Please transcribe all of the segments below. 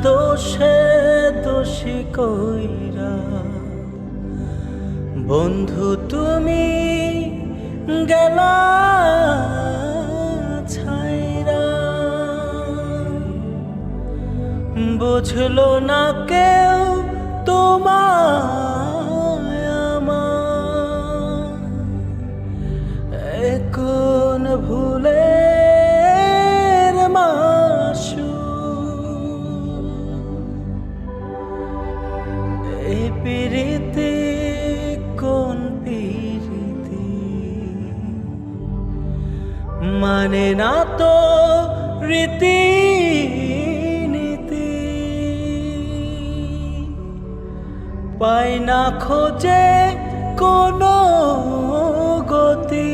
দোষে দোষী কইরা বন্ধু তুমি গেলা ছাইরা, বুঝলো না কেউ তোমায় আমার, কোন ভুলের মাসু এই পিরিতি, কোন পিরিতি মানে না তো রীতি নীতি, পাই না খোঁজে কোনো গতি,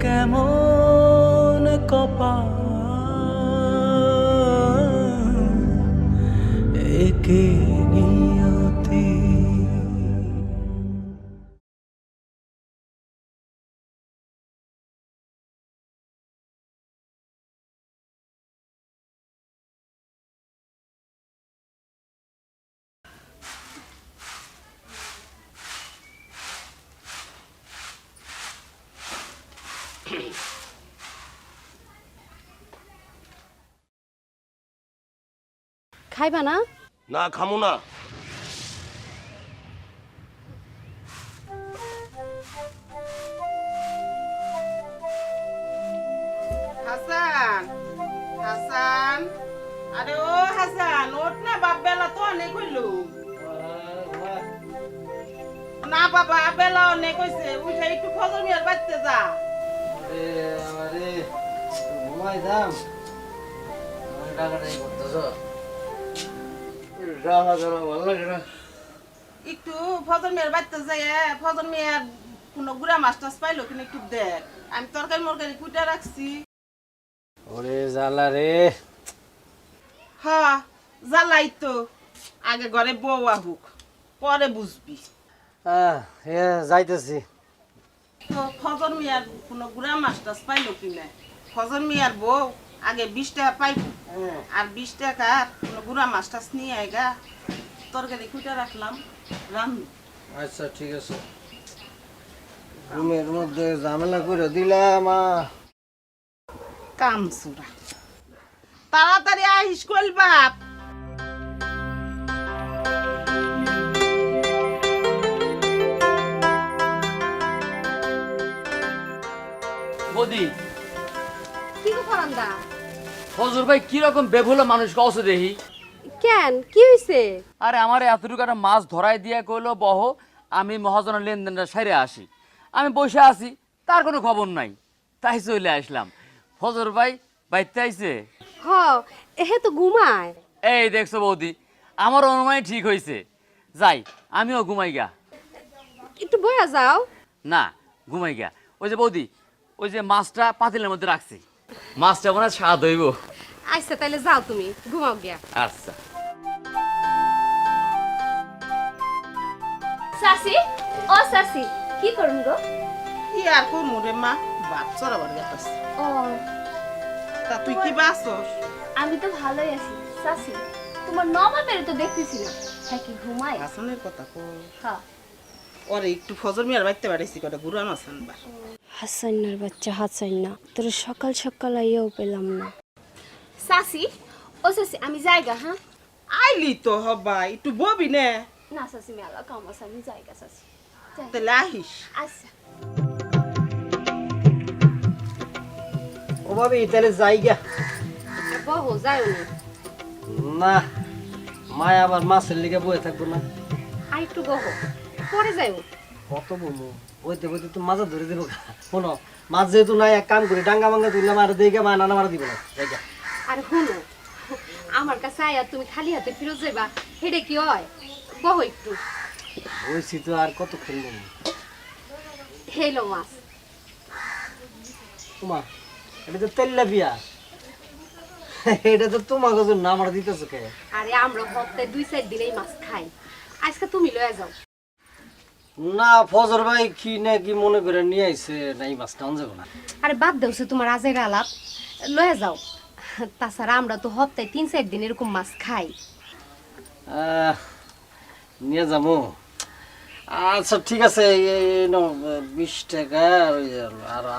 কেমন কপাল একে নিয়তি। খাইবা না? না খামু না। হাসান, হাসান, আরে ও হাসান, ওঠ না, বাপ বেলা তো অনেক হইল। না বাবা, বেলা অনেক হয়েছে, উঠে একটু ফজর মিয়ার বাড়তে যা। একটু ফজর মিয়ার বাড়তে যাই, ফজর মিয়ার কোন গুড়া মাছ টাছ পাইলো কিনা একটু দেখ। আমি তরকারি মরকারি কুইটা রাখছি। ওরে জ্বালা রে। হ্যাঁ জ্বালাই তো, আগে ঘরে বউ আহুক, পরে বুঝবি। যাইতেছি। তো ফজর মিয়ার কোনো গুড়া মাছ টাছ পাইলো কিনা? ফজর মিয়ার বউ আগে 20 টাকা পাইব, আর 20 টাকার কোনো গুড়া মাছ টাছ নিয়ে আইগা, তরকারি কুইটা রাখলাম, রান্না। আচ্ছা ঠিক আছে। রুমের মধ্যে ঝামেলা করে দিলাম। কামচুরা, তাড়াতাড়ি আইস কইল বাপ। বদি কি গো ফরান্দা? ফজর ভাই কিরকম বেভুলো মানুষ কওছে দেখি। কেন কি হইছে? আরে আমারে এতটুকু একটা মাছ ধরাই দিয়া কইলো বহ, আমি মহাজনের লেনদেনটা সাইরে আসি। আমি বসে আছি, তার কোনো খবর নাই, তাই চলে আসলাম। ফজর ভাই বাইতে আইছে। হ, এহে তো ঘুমায়। এই দেখছো বৌদি, আমার অনুমান ঠিক হয়েছে। যাই আমিও ঘুমাই গা। একটু বয়া যাও। না ঘুমাই গা। ওই যে বৌদি, ওই যে মাছটা পাতিলের মধ্যে রাখছি, মাছটা মনে হয় স্বাদ হইব। আচ্ছা তাহলে যাও, তুমি ঘুমাও গিয়া। আচ্ছা। সাসি, ও সাসি, কি করুন গো? কি আর করমু রে মা, বাপ চড়াবার গেছে। ও, তা তুই কি বাসস? আমি তো ভালোই আছি। সাসি, তোমার নবাবের তো দেখতেছি না, হ্যাঁ কি ঘুমায়? হাসানের কথা কো। হ্যাঁ। ওরে একটু ফজর মিয়ার বাইতে পারিছি, কটা গুড়া মাছ আনবা। হাসাইনার বাচ্চা হাসাইনা, তোর সকাল সকাল আইয়াও পেলাম না। সাসি, ও সাসি, আমি যাইগা। হ্যাঁ আইলি তো হবা, একটু ববি নে। না সাসি, মেলা কাম আছে, আমি যাইগা সাসি। যাই। তাহলে আহিস। আচ্ছা। ও ভাবি তাহলে যাই গা। বহু যাইও না। না, মায় আবার মাছের লিগে বয়ে থাকবো না। আর একটু বহু পরে যাইও। কত বলবো, বইতে বইতে তো মাছ ধরে দেবো। শোনো, মাছ যেহেতু নাই, এক কাম করি, ডাঙ্গা মাঙ্গা তুললে মারা দিয়ে মা নানা মারা দিব না। যাই গা। আর শুনো, আমার কাছে আয়া তুমি খালি হাতে ফিরত যাইবা, হেডে কি হয়? বহু একটু বইছি তো, আর কত খেলবো। হেলো মাছ। তোমার এটা তো তেল্লাপিয়া, এটা তো তোমাকে জন্য আমার দিতেছো কে? আরে আমরা সপ্তাহে 2-4 দিনেই মাছ খাই, আজকে তুমি লয়ে যাও। না ফজর ভাই কি না কি মনে করে নিয়ে আইছে, না এই মাছটা আন যাবো না। আরে বাদ দেওছে তোমার আজের আলাপ, লয়ে যাও। তাছাড়া আমরা তো সপ্তাহে 3-4 দিন এরকম মাছ খাই। নিয়ে যাবো। আচ্ছা ঠিক আছে, এই নাও 20 টাকা, আর ওই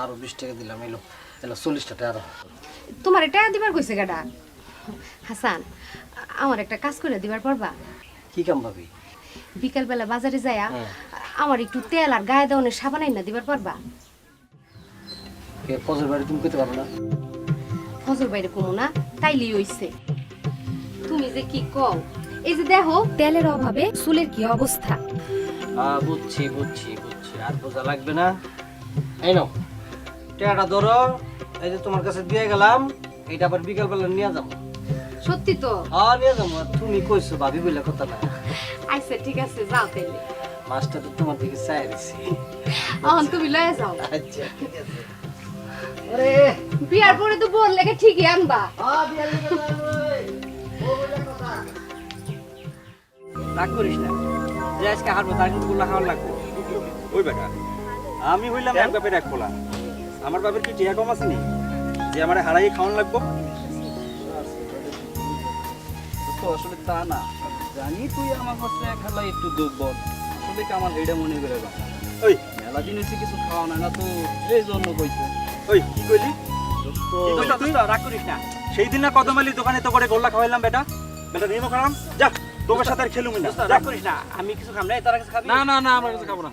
আরো 20 টাকা দিলাম, এলো 40 টাকা আরো। তোমার টাকা দিবার কইছে গাডা? হাসান, আমার একটা কাজ করে দিবার পারবা? কি কাম ভাবি? বিকালবেলা বাজারে যায়া আমার একটু তেল আর গায়ে দেওয়ানের সাবান আইনা দিবার পারবা? ফজর বাড়ি তুমি করতে পারো না? ফজর বাইরে কমু না, তাইলেই হইছে। তুমি যে কি কও, এই যে দেখো তেলের অভাবে চুলের কি অবস্থা। বুঝছি বুঝছি বুঝছি, আর বোঝা লাগবে না। এই নাও টাকাটা ধরো, এই যে তোমার কাছে দিয়ে গেলাম, এইটা আবার বিকালবেলা নিয়ে যাবো। সত্যি তো? নিয়ে যাবো। তুমি কইছো ভাবি বলে কথা না। আচ্ছা ঠিক আছে, যাও তাইলে। মাছটা তো তোমার দিকে চাই দিছি। তুমি লয়ে যাও। আচ্ছা ঠিক আছে। আরে বিয়ার পরে তো বোন লেগে ঠিকই আনবা। বিয়ার লেগে ও বলে কথা। রাগ করিস না, যে আজকে হারবো তার কিন্তু গোল্লা খাওয়ার লাগবে। ওই বেটা, আমি হইলাম এক বাপের এক পোলা। আমার বাপের কি টিয়া কম আছে নি যে আমার হারাই খাওয়ান লাগবো? তো আসলে তা না, জানি তুই আমার কাছে খেলা একটু দুর্বল, আসলে কি আমার এইটা মনে করে না। ওই মেলা দিন হচ্ছে কিছু খাওয়া না, না তো এই জন্য কইছে। ওই কি কইলি? রাগ করিস না। সেই দিন না কদমালির দোকানে তো করে গোল্লা খাওয়াইলাম বেটা। বেটা নিমো খারাম, যা তোর সাথে আর খেলুমি না। রাগ করিস না, আমি কিছু খাম না, তার কাছে খাবি? না না না, আমার কাছে খাবো না।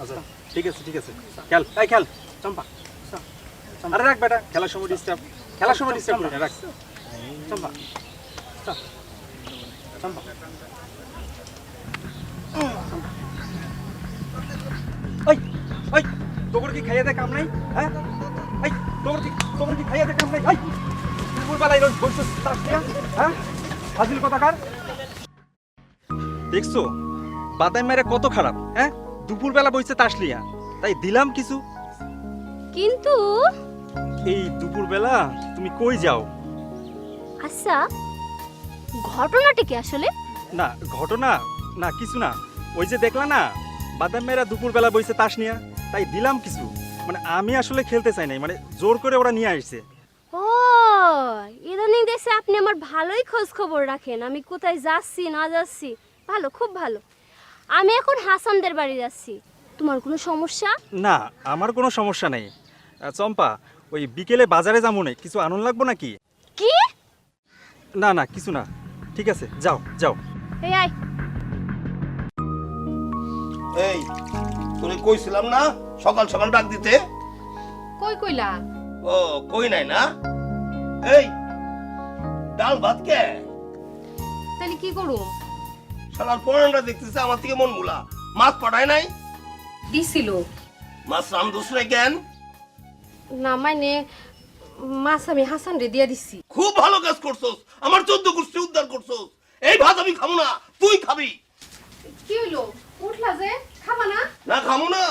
আচ্ছা ঠিক আছে ঠিক আছে, খেল এই খেল। চম্পা, আরে রাখ বেটা, খেলার সময় ডিস্টার্ব, খেলার সময় ডিস্টার্ব করি না, রাখ। চম্পা, চম্পা। ওই ওই তোর কি খাইয়া দে কাম নাই? হ্যাঁ এই তোর কি খাইয়া দে কাম নাই? এই দুপুরবেলায় রোজ বসে তাস দিয়া, হ্যাঁ ফাজিল কথাকার। দেখছো বাদাম মেরে কত খারাপ? হ্যাঁ দুপুরবেলা বসে তাস লিয়া, তাই দিলাম কিছু। কিন্তু এই দুপুরবেলা তুমি কই যাও? আচ্ছা, ঘটনাটা কি আসলে? না ঘটনা না, কিছু না, ওই যে দেখলা না বাদাম মেয়েরা দুপুরবেলা বসে তাস নিয়া, তাই দিলাম কিছু। মানে আমি আসলে খেলতে চাই নাই, মানে জোর করে ওরা নিয়ে আসছে। ও, ইদানিং দেখছি আপনি আমার ভালোই খোঁজ খবর রাখেন, আমি কোথায় যাচ্ছি না যাচ্ছি। ভালো, খুব ভালো। আমি এখন হাসানদের বাড়ি যাচ্ছি। তোমার কোনো সমস্যা? না আমার কোনো সমস্যা নেই। চম্পা, ওই বিকেলে বাজারে যাবো না, কিছু আনন্দ লাগবো নাকি? কি? না না কিছু না, ঠিক আছে যাও যাও। এই আয়। এই তোরে কইছিলাম না সকাল সকাল ডাক দিতে? কই কইলা? ও কই নাই না? এই ডাল ভাত কে? তাহলে কি করুম? শালার পড়ানটা দেখতেছে আমার থেকে মন মুলা, মাছ পাঠায় নাই? দিছিল মাছ রাম দুসরে কেন? না, মানে মাছ আমি হাসান রে দিয়া দিছি। খুব ভালো কাজ করছস, আমার 14 গোষ্ঠী উদ্ধার করছস। এই ভাত আমি খাবো না, তুই খাবি। কি হইলো? উঠলা যে, খাবা না? না খাবো না?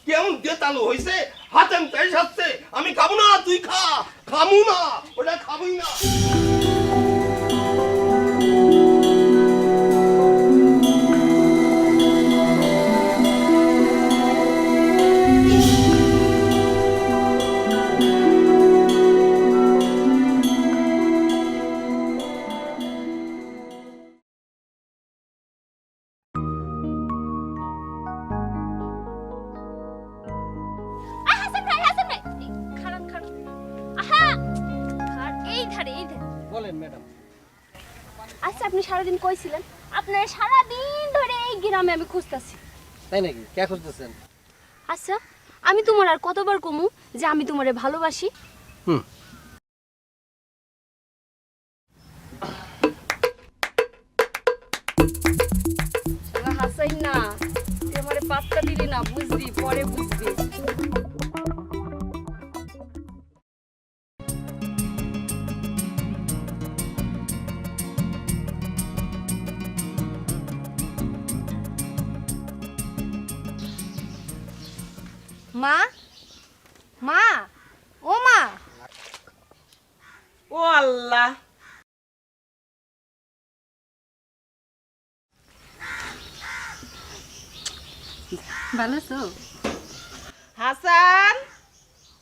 কেমন দেতালো হইছে, হাতে তেজ হাসছে। আমি খাবো না, তুই খা। খামু না, ওটা খাবই না। হাসান ভাই, হাসান ভাই, খারাপ খারাপ। আহা, এই ধারে এই ধারে। বলেন ম্যাডাম। আচ্ছা, আপনি সারাদিন কইছিলেন আপনার সারাদিন ধরে এই গ্রামে আমি খুঁজতাছি। তাই নাকি? কে খুঁজতেছেন? আচ্ছা, আমি তোমার আর কতবার কমু যে আমি তোমারে ভালোবাসি? হুম। হাসাই না, তুই আমারে পাত্তা দিলি না, বুঝবি পরে বুঝবি। মা, মা, ও মা। ও আল্লাহ, ভালো আছো? হাসান,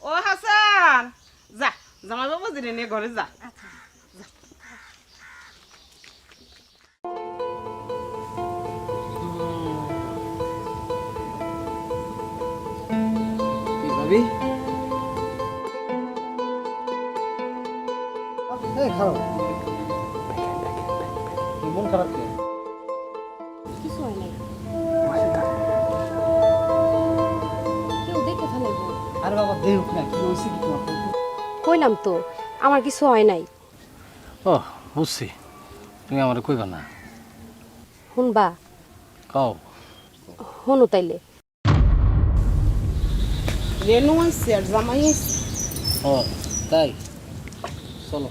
ও হাসান, যা জামাই বাবাজি রে নিয়ে ঘরে যা। কি ভাবি এই খারাপ মন খারাপ কে কিছু হয় নাই কেউ দেখে ফেলাইব আরে বাবা দেখ না কি হইছে কি তোমার কইলাম তো আমার কিছু হয় নাই ও বুঝছি তুমি আমারে কইবা না শুনবা কও শুনো তাইলে রেনু আইছে আর জামাই আইছে। ও তাই চলো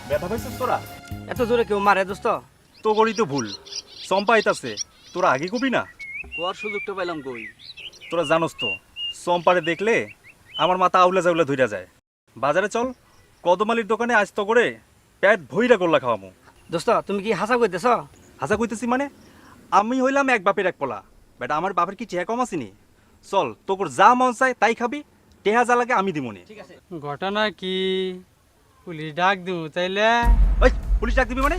ব্যথা পাইছিস তোরা? এত জোরে কেউ মারে দোস্ত তো করি তো ভুল চম্পা আইতাছে, তোরা আগে কবি না? কোয়ার সুযোগটা পাইলাম কই? তোরা জানোস তো চম্পারে দেখলে আমার মাথা আউলা জাউলা ধইরা যায়। বাজারে চল, কদমালির দোকানে আজ তো করে পেট ভইরা গোল্লা খাওয়ামু। দোস্ত তুমি কি হাসা কইতেছ? হাসা কইতেছি মানে? আমি হইলাম এক বাপের এক পোলা, বেটা আমার বাপের কি চেয়া কম আসিনি? চল তোর যা মন চায় তাই খাবি, টেহা যা লাগে আমি দিমুনি। ঘটনা কি পুলিশ ডাক দিব তাইলে? ওই পুলিশ ডাক দিবি মানে?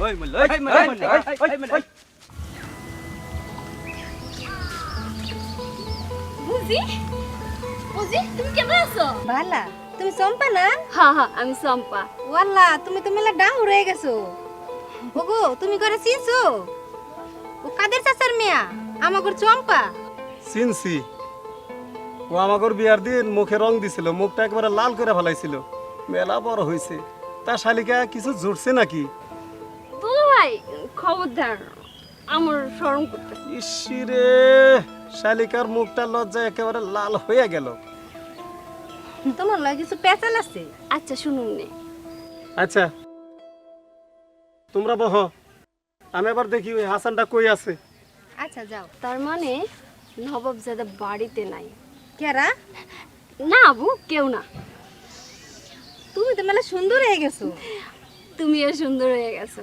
বুঝি বুঝি তুমি কেমন আছো? ভালা তুমি চম্পা না? হ্যাঁ হ্যাঁ আমি চম্পা। ওয়াল্লা তুমি তো মেলা ডাং রয়ে গেছো। ওগো তুমি করে চিনছো? ও কাদের চাচার মেয়া আমাগর চম্পা। চিনছি, ও আমাগর বিয়ার দিন মুখে রং দিছিল, মুখটা একবারে লাল করে ফেলাইছিল। মেলা বড় হয়েছে, তা শালিকা কিছু জুটছে নাকি? দুলা ভাই খবরদার আমার শরম করতে। ইসিরে শালিকার মুখটা লজ্জায় একেবারে লাল হয়ে গেল। তোমার লাগে কিছু পেঁচাল আছে? আচ্ছা শুনুন নে। আচ্ছা তোমরা বহ, আমি আবার দেখি ওই হাসানটা কই আছে। আচ্ছা যাও। তার মানে নবাবজাদা বাড়িতে নাই? কেরা? না আবু, কেউ না। তুমি তো মেলা সুন্দর হয়ে গেছো। তুমিও সুন্দর হয়ে গেছো।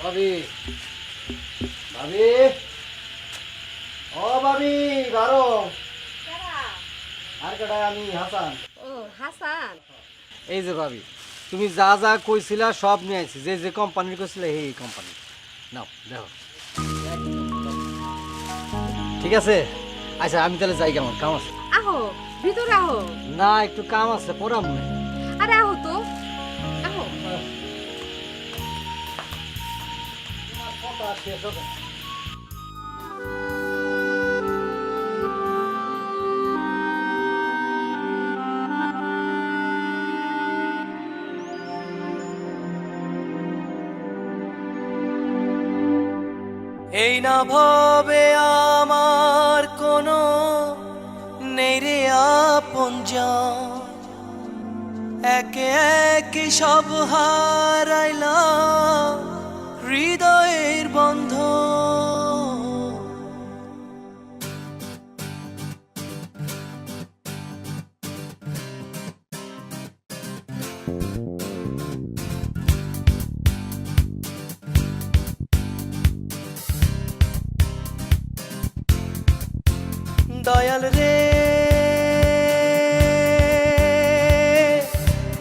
ভাবি ভাবি ও ভাবি বারো আর কেডা? আমি হাসান। ও হাসান, এই যে ভাবি তুমি যা যা কইছিলা সব নিয়ে আইছি, যে যে কোম্পানির কইছিলে এই কোম্পানি নাও দেখো। ঠিক আছে আচ্ছা আমি তাহলে যাই, কেমন কাম আছে? আহো ভিতরে আহো। না একটু কাম আছে পড়াম না। আরে আহো তো, আহো। কথা শেষ হবে। এই না ভবে আমার কোনো নেই রে আপনজন, একে একে সব হারাইলাম হৃদয়ের বন্ধন। দয়াল রে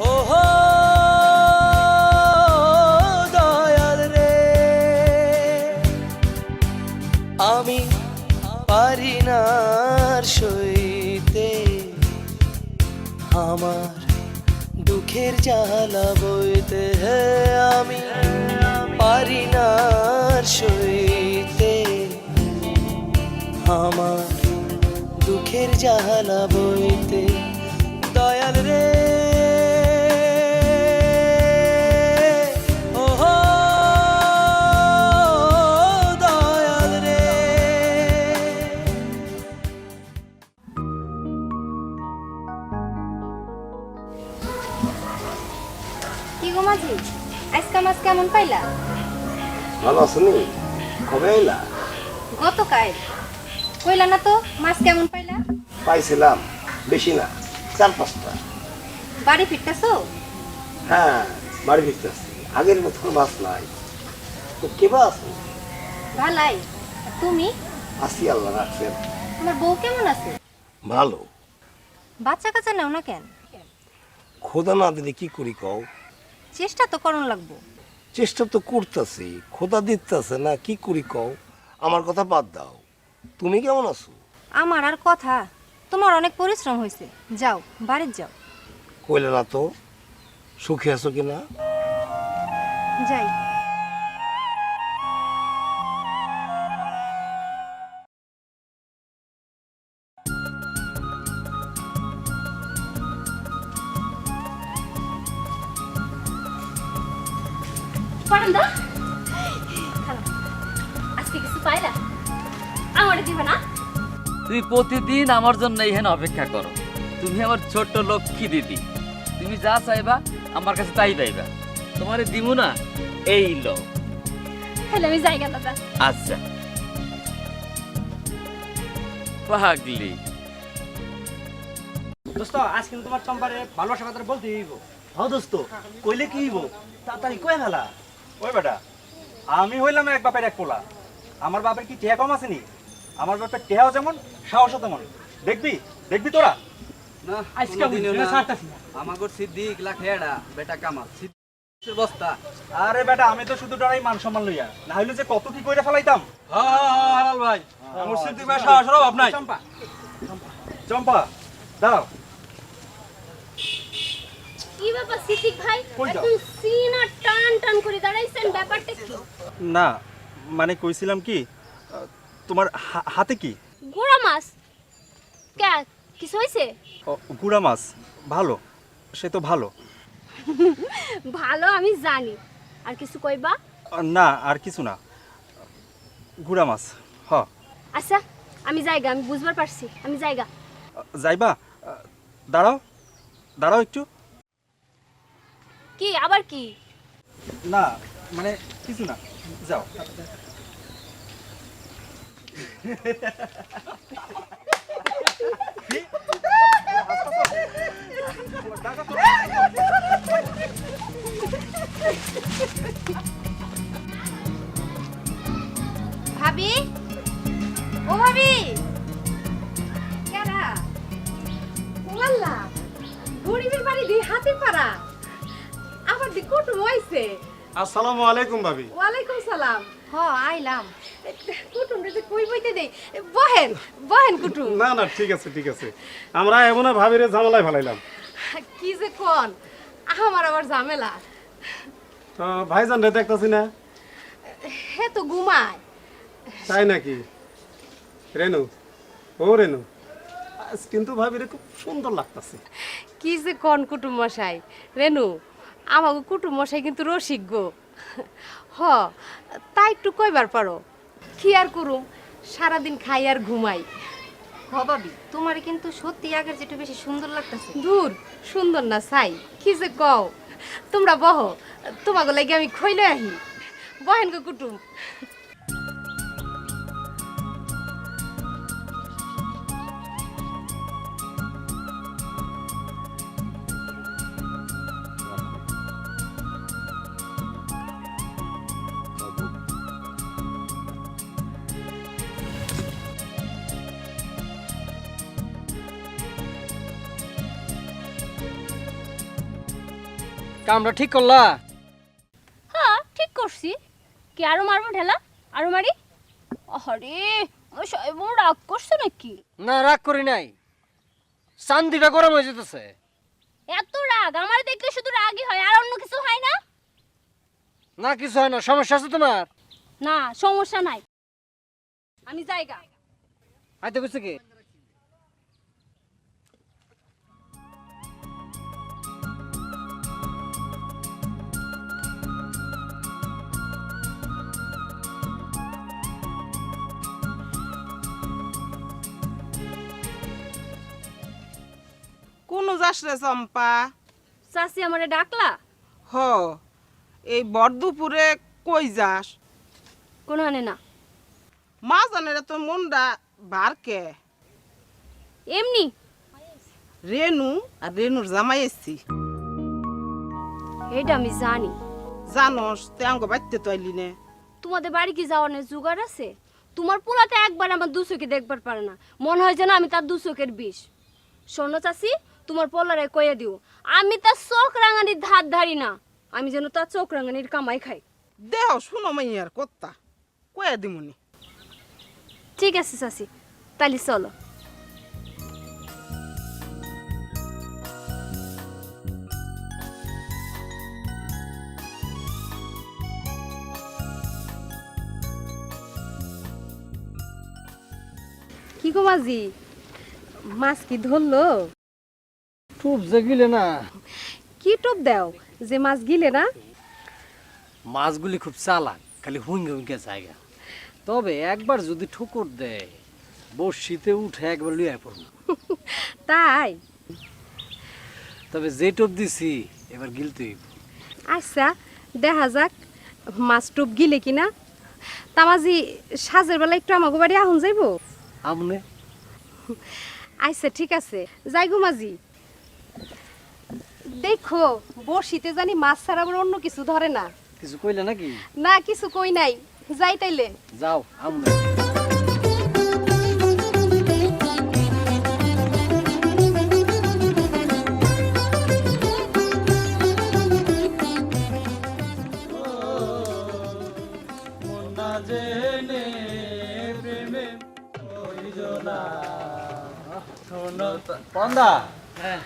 ও হো দয়াল রে, আমি পারি না আর সইতে আমার দুঃখের জ্বালা বইতে। আমি পারি না আর সইতে আমার দুঃখের জ্বালা বইতে। দয়াল রে কেমন পাইলা? ভালো আছনি? কবে আইলা? গতকাল কইলা না তো মাছ কেমন পাইলা? পাইছিলাম, বেশি না, 4-5টা। বাড়ি ফিরতাছো? হ্যাঁ, বাড়ি ফিরতেছি। আগের মতো কোনো মাছ নাই। তো কেবা আছে? ভালাই। আর তুমি? আসি, আল্লাহ রাখছেন। তোমার বউ কেমন আছে? ভালো। বাচ্চা কাচ্চা নাও না কেন? খোদা না দিলে কি করি কও? চেষ্টা তো করন লাগবো। চেষ্টা তো করতেছি, খোদা দিতেছে না, কি করি কও? আমার কথা বাদ দাও, তুমি কেমন আছো? আমার আর কথা, তোমার অনেক পরিশ্রম হয়েছে। যাও বাড়ির যাও। কইলে না তো, সুখে আছো কিনা? যাই। পারন্দা খারাপ আজকে কিছু পাইলা আমারে দিবে না? তুমি প্রতিদিন আমার জন্য এখানে অপেক্ষা করো। তুমি আমার ছোট্ট লক্ষ্মী দিদি, তুমি যা চাইবা আমার কাছে তাই পাইবা। তোমারে দিমু না, এই লো। তাহলে আমি যাই গেল দাদা। আচ্ছা পাগলি। দোস্ত আজ কিন্তু তোমার চম্পারে ভালোবাসা কথা বলতে হইব। হ্যাঁ দোস্ত, কইলে কি হইব? তাড়াতাড়ি কই ফেলা। ওই বেটা, আমি হইলাম এক বাপের এক পোলা। আমার বাপের কি টেহা কম আসেনি? আমার বাপের টেহাও যেমন, সাহসও তেমন। দেখবি দেখবি তোরা। না আজকে দিনও না আমাগো সিদ্দিক লাখেড়া বেটা কামাল সিদ্দিকের বস্তা। আরে বেটা, আমি তো শুধু ডরাই মান সম্মান লইয়া, না হইলে যে কত কি কইরা ফেলাইতাম। হালাল ভাই আমার সিদ্দিক ভাই সাহসের অভাব নাই। চম্পা চম্পা দাঁড়াও। কি ব্যাপার সিদ্দিক ভাই? কই যাও? একদম সিনা টান টান করে দাঁড়াইছেন, ব্যাপারটা কি? না মানে কইছিলাম কি, তোমার হাতে কি? গোড়া মাছ। কে কিছু হইছে? গুড়া মাছ? ভালো, সে তো ভালো। ভালো আমি জানি, আর কিছু কইবা? না আর কিছু না, গুড়া মাছ। হ আচ্ছা আমি যাইগা, আমি বুঝবার পারছি, আমি যাইগা। যাইবা? দাঁড়াও দাঁড়াও একটু। কি আবার কি? না মানে কিছু না, যাও। ভাবি, ও ভাবি, কেডা? ওয়াল্লা, গরিবের বাড়ি দি হাতে পারা। আমার দি কুটুম হইছে। আসসালামু আলাইকুম ভাবি। ওয়ালাইকুম সালাম। হ আইলাম। কুটুম রে কই বইতে দেই। বহেন বহেন কুটুম। না না, ঠিক আছে ঠিক আছে। আমরা এমন ভাবিরে ঝামেলায় ফেলাইলাম। কি যে কোন, আমার আবার ঝামেলা। তো ভাইজান রে দেখতাছি না। হে তো ঘুমায়। তাই নাকি? রেনু, ও রেনু, আজ কিন্তু ভাবিরে খুব সুন্দর লাগতাছে। কি যে কোন কুটুম মশাই। রেনু, আমাকে কুটুম মশাই কিন্তু রসিক গো। হ, তাই একটু কইবার পারো। কি আর করুম, সারাদিন খাই আর ঘুমাই। হ ভাবি, তোমার কিন্তু সত্যি আগের যেটা বেশি সুন্দর লাগতেছে। দূর, সুন্দর না চাই। কি যে কও, তোমরা বহ, তোমাকে লাগে আমি খইলে আহি। বহেন গো কুটুম। কামটা ঠিক করলা? হ্যাঁ ঠিক করছি। কি আরো মারবো ঢেলা? আরো মারি? আরে ওই সাহেব রাগ করছে নাকি? না রাগ করি নাই, চান্দিটা গরম হয়ে যেতেছে। এত রাগ আমার দেখলে শুধু রাগই হয়, আর অন্য কিছু হয় না? না কিছু হয় না, সমস্যা আছে তোমার? না সমস্যা নাই, আমি যাইগা। আইতে কইছে কি? কোন যাস রে চম্পা? চাচি আমারে ডাকলা? হ, এই বরদুপুরে কই যাস? কোনখানে না, মা জানে তো মনটা বারকে। এমনি। রেনু আর রেনুর জামাই এসছি। এটা আমি জানি। জানোস তে আঙ্গ বাইতে তো আইলি নে। তোমাদের বাড়ি কি যাওয়ার জোগাড় আছে? তোমার পোলাতে একবার আমার দু চোখে দেখবার পারে না, মনে হয় যেন আমি তার দু চোখের বিষ। শোনো চাচি, তোমার পোলারে কয়ে দিও আমি তার চোখ রাঙানির ধার ধারি না, আমি যেন তার চোখ রাঙানির কামাই খাই। দেহ শুনো মাইয়ার কথা, কয়ে দিমুনি। ঠিক আছে চাচি, তাহলে চলো। কি গো মাঝি, মাছ কি ধরলো? খুব যে গিলে না, কি টোপ দাও যে মাছ গিলে না? মাছগুলি খুব চালাক, খালি হুঙ্গে হুঙ্গে জায়গা। তবে একবার যদি ঠুকুর দেয় বড়শিতে উঠে একবার লুয়ে পড়ব। তাই? তবে যে টোপ দিছি এবার গিলতে হইব। আচ্ছা দেখা যাক মাছ টোপ গিলে কিনা। তা মাঝি সাজের বেলা একটু আমাকে বাড়ি আহুন যাইব? আমনে? আচ্ছা ঠিক আছে, যাই গো মাঝি। দেখো বড়শিতে জানি মাছ ছাড়া আবার অন্য কিছু ধরে না। কিছু কইলে নাকি? না কিছু কই নাই, যাই তাইলে। যাও আমনে। পন্দা, হ্যাঁ,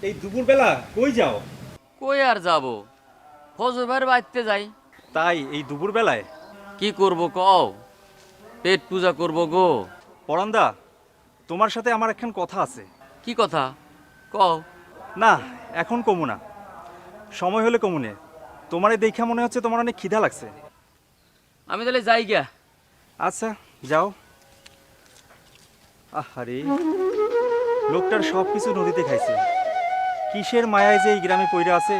এই দুপুর বেলা কই যাও? কই আর যাব, ফজর ভাইয়ের বাড়িতে যাই। তাই এই দুপুর বেলায়? কি করব কও, পেট পূজা করব গো। পরান্দা, তোমার সাথে আমার একখান কথা আছে। কি কথা কও? না এখন কমু না, সময় হলে কমুনে। তোমার এই দেখা মনে হচ্ছে তোমার অনেক খিদা লাগছে। আমি তাহলে যাই গিয়া। আচ্ছা যাও। আহারে, লোকটার সব কিছু নদীতে খাইছে। কিসের মায়ায় যে এই গ্রামে পইরা আছে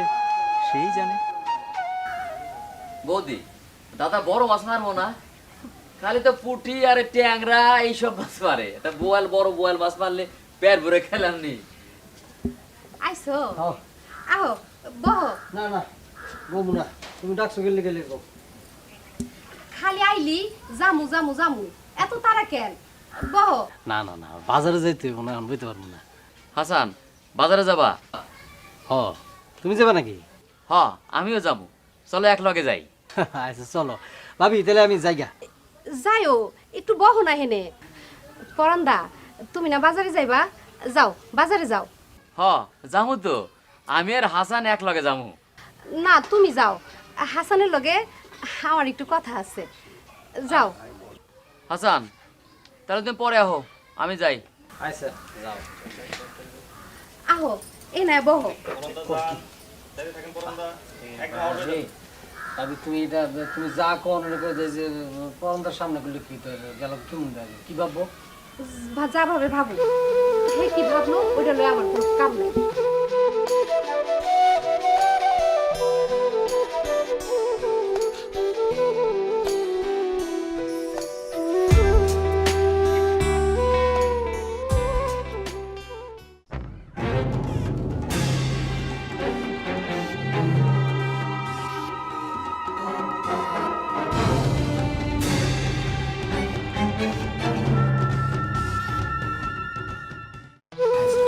সেই জানে। বৌদি, দাদা বড় মাছ মারবো না, খালি তো পুঁটি আর ট্যাংরা এইসব মাছ মারে। এটা বোয়াল, বড় বোয়াল মাছ মারলে পেট ভরে খেলাম নি। আইসো আহো বহ। না না বমু না, তুমি ডাকছো গেলে গেলে গো। খালি আইলি জামু জামু জামু, এত তারা কেন? বহ। না না না, বাজারে যাইতে হইব না, এখন বইতে পারবো না। হাসান, বাজারে যাবা? হ, তুমি যাবা নাকি? হ, আমিও যাবো, চলো এক লগে যাই। আচ্ছা চলো ভাবি, তাহলে আমি যাইগা। যাইও, একটু বহ না হেনে। পরান্দা, তুমি না বাজারে যাইবা? যাও বাজারে যাও। হ যামু তো, আমি আর হাসান এক লগে যামু। না তুমি যাও, হাসানের লগে আমার একটু কথা আছে। যাও। হাসান, তাহলে তুমি পরে আহো, আমি যাই। আচ্ছা যাও। আহো এ না বহ। ভাবি তুমি এটা, তুমি যা কোন যে পরন্দার সামনে করলে কি গেল, কেমন লাগে, কি ভাববো? যা ভাবে ভাবো, হে কি ভাবলো ওইটা লয়ে আমার কোনো কাম নেই।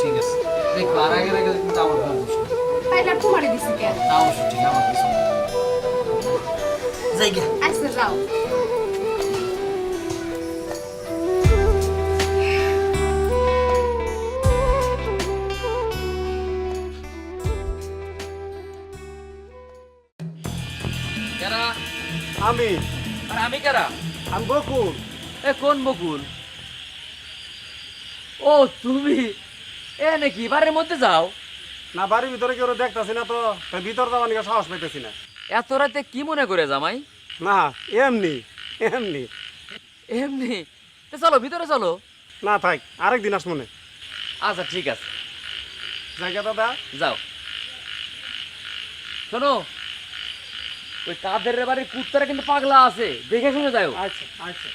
ঠিক আছে, দেখো আর আগে আগে কিন্তু আমার কথা বুঝছো। তাইলে আর তোমারে দিছি কেন? তা অবশ্য ঠিক, আমার কিছু না। যাই গে। আচ্ছা যাও। কেরা? আমি আর আমি কেরা? আমি বকুল। এ কোন বকুল? ও তুমি এ নাকি বাড়ির মধ্যে যাও? না বাড়ির ভিতরে কেউ দেখতেছি না তো, তাই ভিতর যাওয়ার নিয়ে সাহস পাইতেছি না। এত রাতে কি মনে করে জামাই? না এমনি এমনি। এমনি? তো চলো ভিতরে চলো। না থাক, আরেকদিন আস মনে। আচ্ছা ঠিক আছে, জায়গা দাদা। যাও। শোনো, ওই কাদের বাড়ির কুত্তারা কিন্তু পাগলা আছে, দেখে শুনে যাও। আচ্ছা আচ্ছা।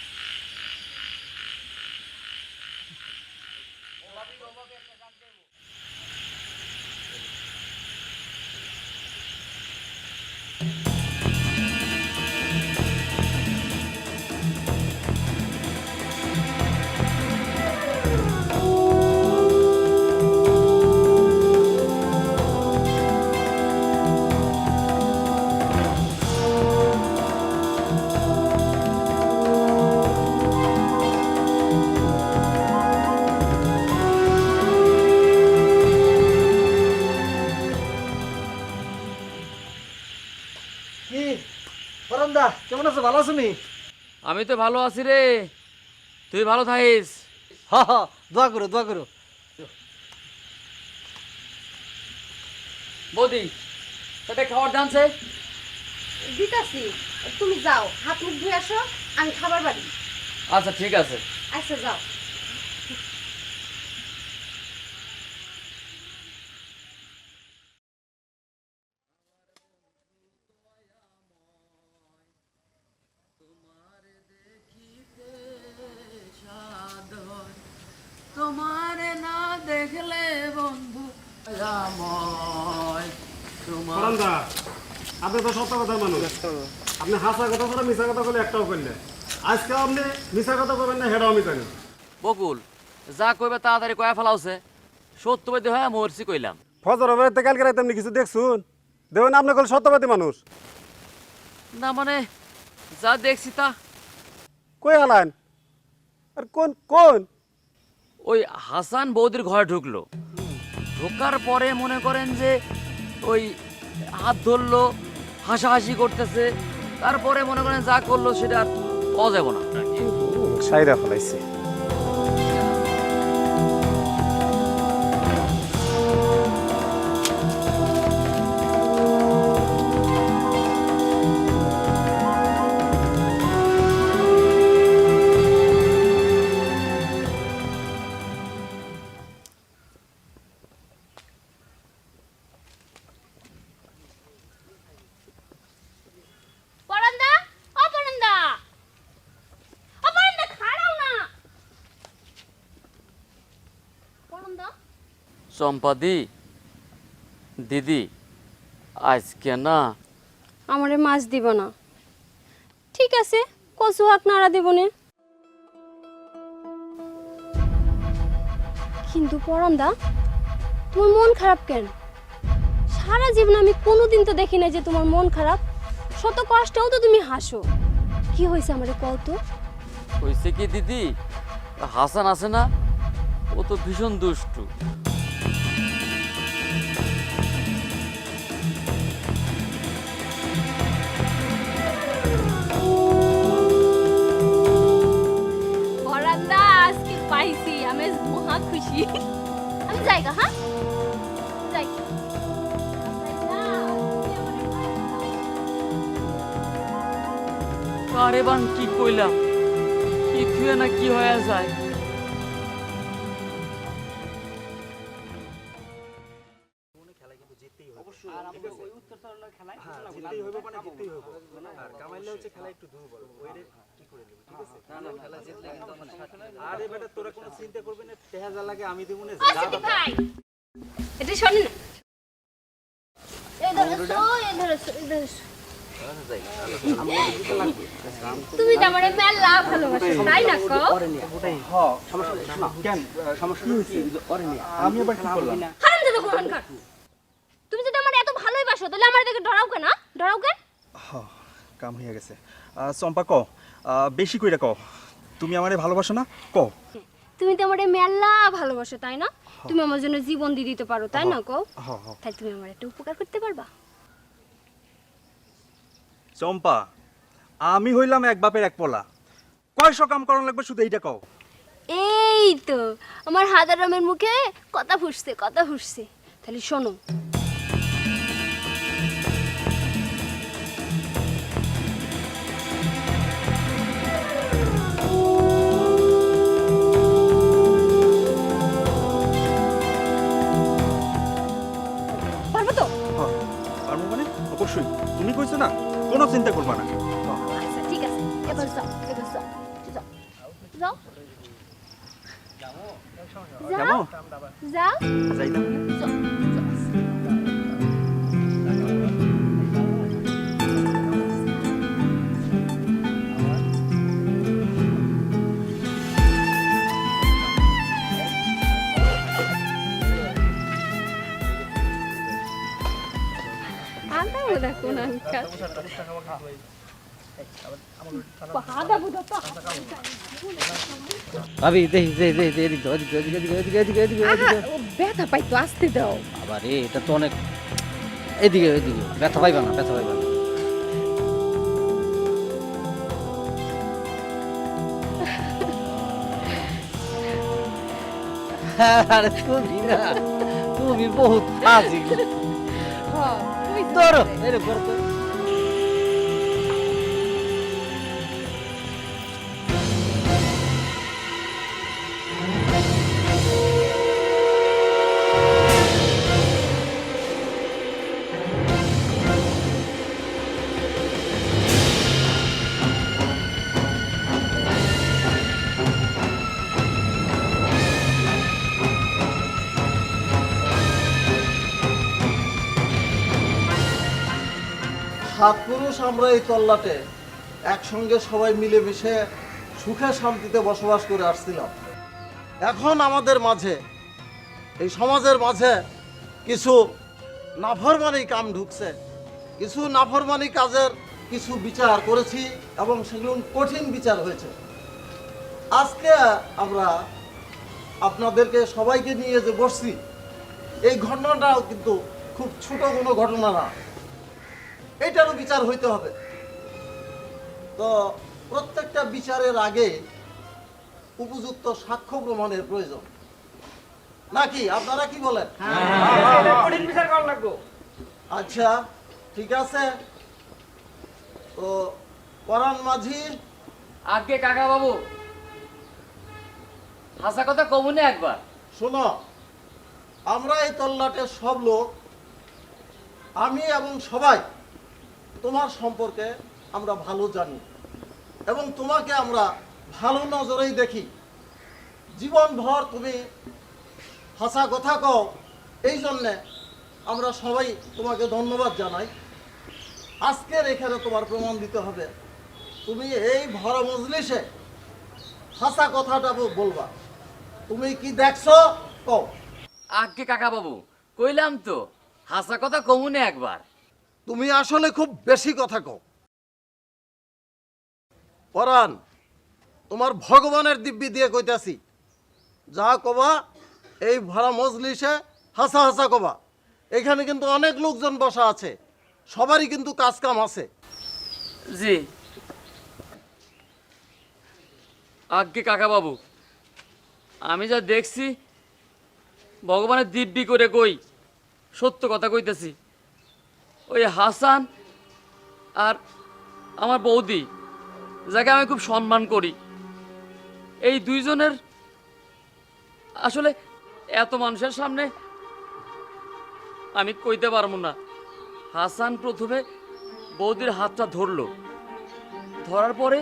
কি পরমদা কেমন আছো, ভালো আছো নি? আমি তো ভালো আছি রে, তুই ভালো থাকিস। হ হ, দোয়া করো দোয়া করো। বৌদি, সেটা খাবার জানছে? দিতাছি, তুমি যাও হাত মুখ ধুয়ে আসো, আমি খাবার বাড়ি। আচ্ছা ঠিক আছে। আচ্ছা যাও। তোমার না দেখলে বন্ধু পরান্দা, আপনি তো সত্য কথা মানুষ, আপনি হাসা কথা করে মিশা কথা বলে একটাও করলেন। আজকে আপনি মিশা কথা করবেন না, হেডাও আমি জানি। বকুল, যা কইবে তাড়াতাড়ি কয়া ফেলাওছে, সত্যবাদী হয়ে মরছি কইলাম। ফজর বেড়াতে কালকে রাতে আপনি কিছু দেখছুন? দেখুন আপনি কল সত্যবাদী মানুষ। না মানে যা দেখছি তা। কই আলান? আর কোন কোন? ওই হাসান বৌদির ঘরে ঢুকলো, ঢোকার পরে মনে করেন যে ওই হাত ধরলো, হাসাহাসি করতেছে, তারপরে মনে করেন যা করলো সেটা আর পাওয়া যাবে না। সাইরা ফেলাইছে। পরান্দা, ও পরান্দা, ও পরান্দা, খাড়াও না। পরান্দা, চম্পাদি, দিদি, আজকে না আমারে মাছ দিব না? ঠিক আছে, কচু হাক নাড়া দেব নে। কিন্তু পরান্দা, তোমার মন খারাপ কেন? সারা জীবন আমি কোনোদিন তো দেখি না যে তোমার মন খারাপ। শত কষ্টেও তো তুমি হাসো। কি হয়েছে আমারে কও তো? হয়েছে কি দিদি, হাসান আছে না, ও তো ভীষণ দুষ্টু। পরান্দা, আজকে পাইছি, আমি মহা খুশি। আমি যাইগা, হ্যাঁ যাই। আরে বান কি কইলাম, কি থুয়ে না কি হয়ে যায়। আরে বেটা তোরা কোনো চিন্তা করবি না, টেহা যা লাগে আমি দেব না। ভাই এটা শোন না, এই ধরো, এই ধরো, এই ধরো। তুমি তো আমারে মেলা ভালোবাসো, তাই না কও? কেন সমস্যা কি? আমি আবার কি করলাম? হারামজাদা কোরআনকার, তুমি যদি আমারে এত ভালোবাসো তাহলে আমারে দেখে ডরাও কেন? ডরাও কেন? কাম হয়ে গেছে। চম্পা ক, বেশি কইরা ক, তুমি আমারে ভালোবাসো না? ক। তুমি তো আমারে মেলা ভালোবাসো, তাই না? তুমি আমার জন্য জীবন দিয়ে দিতে পারো, তাই না কও? তাহলে তুমি আমার একটা উপকার করতে পারবা? চম্পা, আমি হইলাম এক বাপের এক পোলা, কয়শো কাম করানো লাগবে শুধু এইটা কও। এই তো আমার হাজারামের মুখে কথা ফুটছে, কথা ফুটছে। তাহলে শোনো, পারবো তো? পারবো মানে? এবার যাও এবার যাও যাও যাও যাও যাইতাম যাও আনতে ওটা কোন আনকাল পাহাড়া বুঝা তো ভাবি দেখি এদিকে ব্যথা পাই তো আসতে দাও আবার এটা তো অনেক এদিকে ব্যথা পাইবা না আরে তুমি বহুত ফাজি ধরো এরকম করো তো। সাত পুরুষ আমরা এই তল্লাটে একসঙ্গে সবাই মিলেমিশে সুখে শান্তিতে বসবাস করে আসছিলাম। এখন আমাদের মাঝে এই সমাজের মাঝে কিছু নাফরমানি কাম ঢুকছে, কিছু নাফরমানি কাজের কিছু বিচার করেছি এবং সেগুলো কঠিন বিচার হয়েছে। আজকে আমরা আপনাদেরকে সবাইকে নিয়ে যে বসছি, এই ঘটনাটাও কিন্তু খুব ছোট কোনো ঘটনা না, এটারও বিচার হইতে হবে। তো প্রত্যেকটা বিচারের আগে উপযুক্ত সাক্ষ্য প্রমাণের প্রয়োজন, নাকি আপনারা কি বলেন? আচ্ছা ঠিক আছে, তো পরাণ মাঝি। আগে কাকা বাবু হাসা কথা কমুনে একবার শোনো, আমরা এই তল্লাটের সব লোক, আমি এবং সবাই তোমার সম্পর্কে আমরা ভালো জানি এবং তোমাকে আমরা ভালো নজরেই দেখি। জীবনভর তুমি হাসা কথা কও, এই জন্যে আমরা সবাই তোমাকে ধন্যবাদ জানাই। আজকের এখানে তোমার প্রমাণ দিতে হবে, তুমি এই ভরা মজলিসে হাসা কথাটা বলবা। তুমি কি দেখছো কও। আগে কাকা বাবু কইলাম তো হাসা কথা কমুনে একবার। তুমি আসলে খুব বেশি কথা কও। পরাণ, তোমার ভগবানের দিব্যি দিয়ে কইতাছি, যা কবা এই ভরা মজলিসে হাসা হাসা কবা। এখানে কিন্তু অনেক লোকজন বসা আছে, সবারই কিন্তু কাজ কাম আছে। জি আগে কাকা বাবু, আমি যা দেখছি ভগবানের দিব্যি করে কই, সত্য কথা কইতেছি। ওই হাসান আর আমার বৌদি, যাকে আমি খুব সম্মান করি, এই দুইজনের আসলে এত মানুষের সামনে আমি কইতে পারবো না। হাসান প্রথমে বৌদির হাতটা ধরলো, ধরার পরে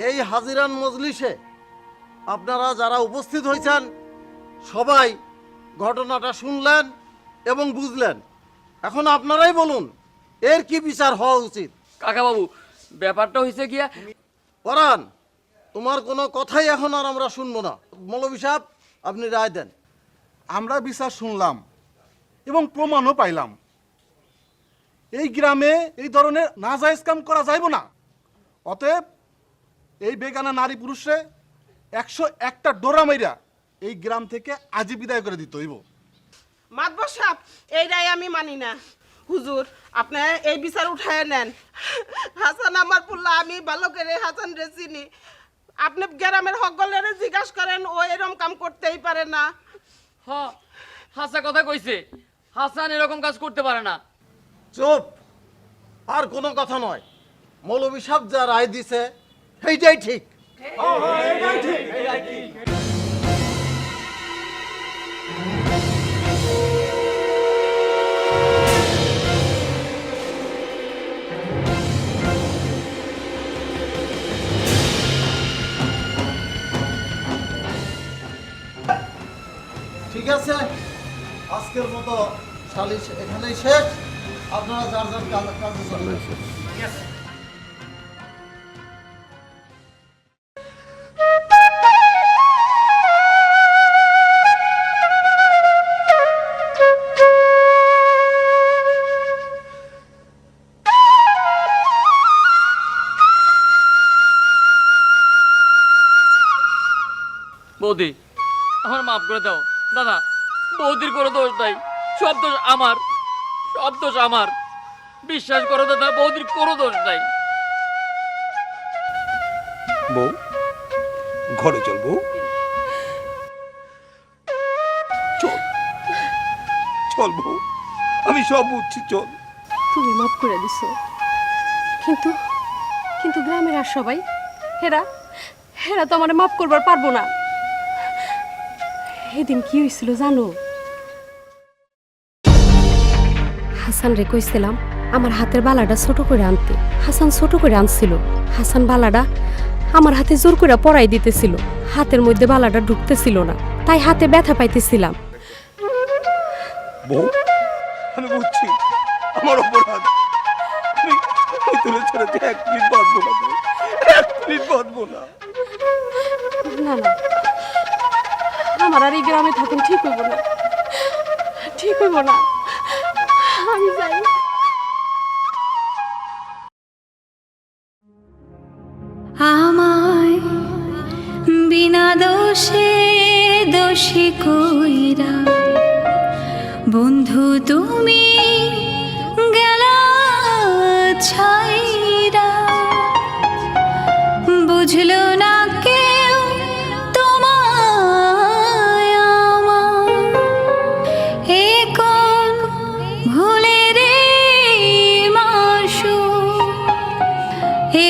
এই হাজিরান মজলিসে আপনারা যারা উপস্থিত হয়েছেন সবাই ঘটনাটা শুনলেন এবং বুঝলেন। এখন আপনারাই বলুন এর কি বিচার হওয়া উচিত। কাকা বাবু ব্যাপারটা হয়েছে গিয়া, পরাণ, তোমার কোনো কথাই এখন আর আমরা শুনবো না। মৌলভী সাহেব, আপনি রায় দেন। আমরা বিচার শুনলাম এবং প্রমাণও পাইলাম। এই গ্রামে এই ধরনের নাজায়েজ কাম করা যাইব না। অতএব এই বেগানা নারী পুরুষে 101টা ডোরা মাইরা এই গ্রাম থেকে আজই বিদায় করে দিতে হইব। মাতবর সাহেব এইটাই আমি মানি না। হুজুর আপনি এই বিচার উঠায় নেন। হাসান আমার পুল্লা, আমি ভালো করে হাসান রে চিনি। আপনি গ্রামের সকলের জিজ্ঞাসা করেন, ও এরকম কাম করতেই পারে না। হ্যাঁ হাসা কথা কইছে, হাসান এরকম কাজ করতে পারে না। চুপ, আর কোনো কথা নয়। মৌলভী সাহেব যা রায় দিছে সেইটাই ঠিক। ঠিক আছে, আজকের মতো সালিশ এখানেই শেষ। আপনারা যার যার কাজে চলবেন। বৌদি আমার মাফ করে দাও। দাদা বৌদির কোনো দোষ নাই, সব দোষ আমার, সব দোষ আমার। বিশ্বাস করো দাদা, বৌদির কোনো দোষ নাই। বউ ঘরে চল, বউ চল, চল বউ, আমি সব বুঝছি, চল। তুমি মাফ করে দিছো, কিন্তু কিন্তু গ্রামের আর সবাই হেরা হেরা তো আমার মাফ করবার পারবো না। সেদিন কি হয়েছিল জানো? হাসান রে কইছিলাম আমার হাতের বালাটা ছোট করে আনতে। হাসান ছোট করে আনছিল। হাসান বালাটা আমার হাতে জোর করে পরাই দিতেছিল। হাতের মধ্যে বালাটা ঢুকতেছিল না, তাই হাতে ব্যথা পাইতেছিলাম। বউ আমি বুঝছি আমার অপরাধ। আমি তোরে ছেড়ে এক মিনিট বাঁচবো না, বউ, এক মিনিট বাঁচবো না। না না, আমার আর এই গ্রামে থাকুন ঠিক হইব না, ঠিক হইব না। আমি যাই। আমায় বিনা দোষে দোষী কইরা বন্ধু তুমি গেলা ছাইরা, বুঝলো না কেউ তোমায় আমার, এ কোন ভুলের মাসু, এ